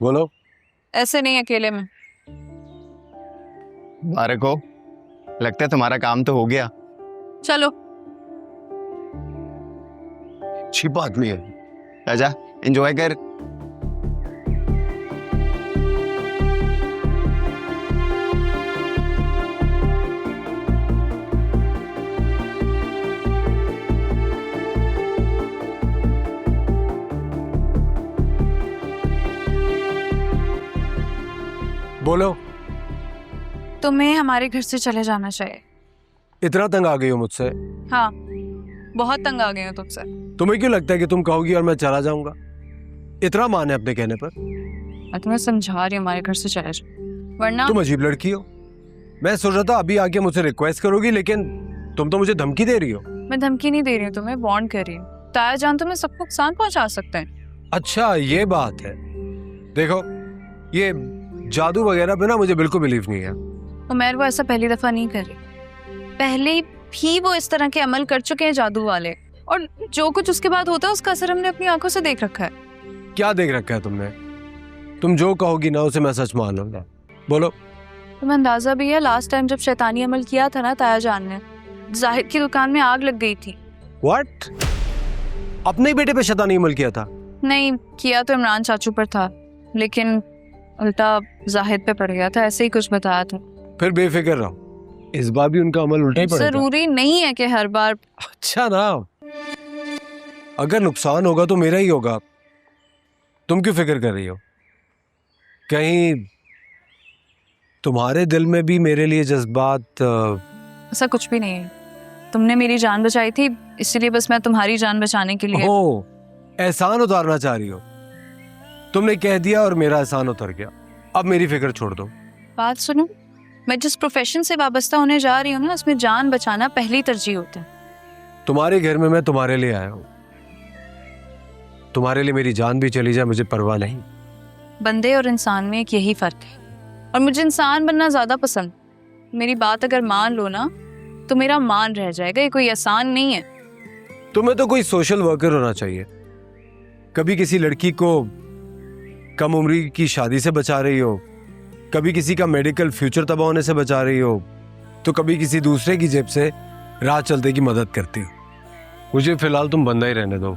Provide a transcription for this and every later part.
बोलो। ऐसे नहीं अकेले में। मुबारक हो, लगता है तुम्हारा काम तो हो गया। चलो। अच्छी बात नहीं है। आजा, एंजॉय कर। बोलो। तुम्हें हमारे घर से चले जाना चाहिए। इतना तंग आ गई हो मुझसे? हाँ, बहुत तंग आ गए हो तुमसे। तुम्हें क्यों लगता है कि तुम कहोगी और मैं चला जाऊंगा? इतना मान है अपने कहने पर? मैं तुम्हें समझा रही हूँ, हमारे घर से चले जाओ, वरना तुम अजीब लड़की हो। मैं सोच रहा था अभी आके मुझसे रिक्वेस्ट करोगी, लेकिन तुम तो मुझे धमकी दे रही हो। मैं धमकी नहीं दे रही हूँ, तुम्हें वार्न कर रही हूँ। ताया जान तुम्हें सबको नुकसान पहुंचा सकते हैं। अच्छा, ये बात है। देखो, ये जादू वगैरह पे ना मुझे बिल्कुल बिलीव नहीं है। उमर, वो ऐसा पहली दफा नहीं कर रही। पहले भी वो इस तरह के अमल कर चुके हैं जादू वाले, और जो कुछ उसके बाद होता है उसका असर हमने अपनी आंखों से देख रखा है। क्या देख रखा है तुमने? तुम जो कहोगी ना उसे मैं सच मान लूंगा। बोलो। तुम्हें अंदाजा भी है, लास्ट टाइम जब शैतानी अमल किया था ना ताया जान ने, जाहिद की दुकान में आग लग गई थी। व्हाट? अपने ही बेटे पे शैतानी अमल किया था? नहीं किया तो इमरान चाचू पर था, लेकिन उल्टा जाहिद पे पड़ गया था, ऐसे ही कुछ बताया था। फिर बेफिक्र रहो, इस बार भी उनका अमल उल्टा ही पड़ेगा। जरूरी नहीं है कि हर बार। अच्छा ना, अगर नुकसान होगा तो मेरा ही होगा। तुम क्यों फिक्र कर रही हो? कहीं तुम्हारे दिल में भी मेरे लिए जज्बात? ऐसा कुछ भी नहीं है। तुमने मेरी जान बचाई थी, इसलिए बस मैं तुम्हारी जान बचाने के लिए। ओ, एहसान उतारना चाह रही हो? तुमने कह दिया और मेरा एहसान उतर गया। अब मेरी फिक्र छोड़ दो। बात सुनो, मैं जिस प्रोफेशन से वाबस्ता होने जा रही हूँ ना, उसमें जान बचाना पहली तरजीह होता है। तुम्हारे घर में मैं तुम्हारे लिए आया हूँ। तुम्हारे लिए मेरी जान भी चली जाए मुझे परवाह नहीं। बंदे और इंसान में एक यही फर्क है, और मुझे इंसान बनना ज्यादा पसंद। मेरी बात अगर मान लो ना तो मेरा मान रह जाएगा, ये कोई आसान नहीं है। तुम्हें तो कोई सोशल वर्कर होना चाहिए। कभी किसी लड़की को कम उम्र की शादी से बचा रही हो, कभी किसी का मेडिकल फ्यूचर तबाह होने से बचा रही हो, तो कभी किसी दूसरे की जेब से राह चलते की मदद करती हो। मुझे फिलहाल तुम बंदा ही रहने दो,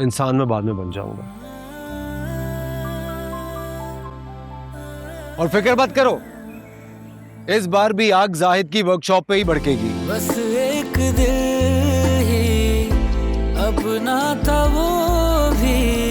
इंसान में बाद में बन जाऊंगा। और फिक्र मत करो, इस बार भी आग जाहिद की वर्कशॉप पे ही भड़केगी। बस एक दिल ही अपना था वो भी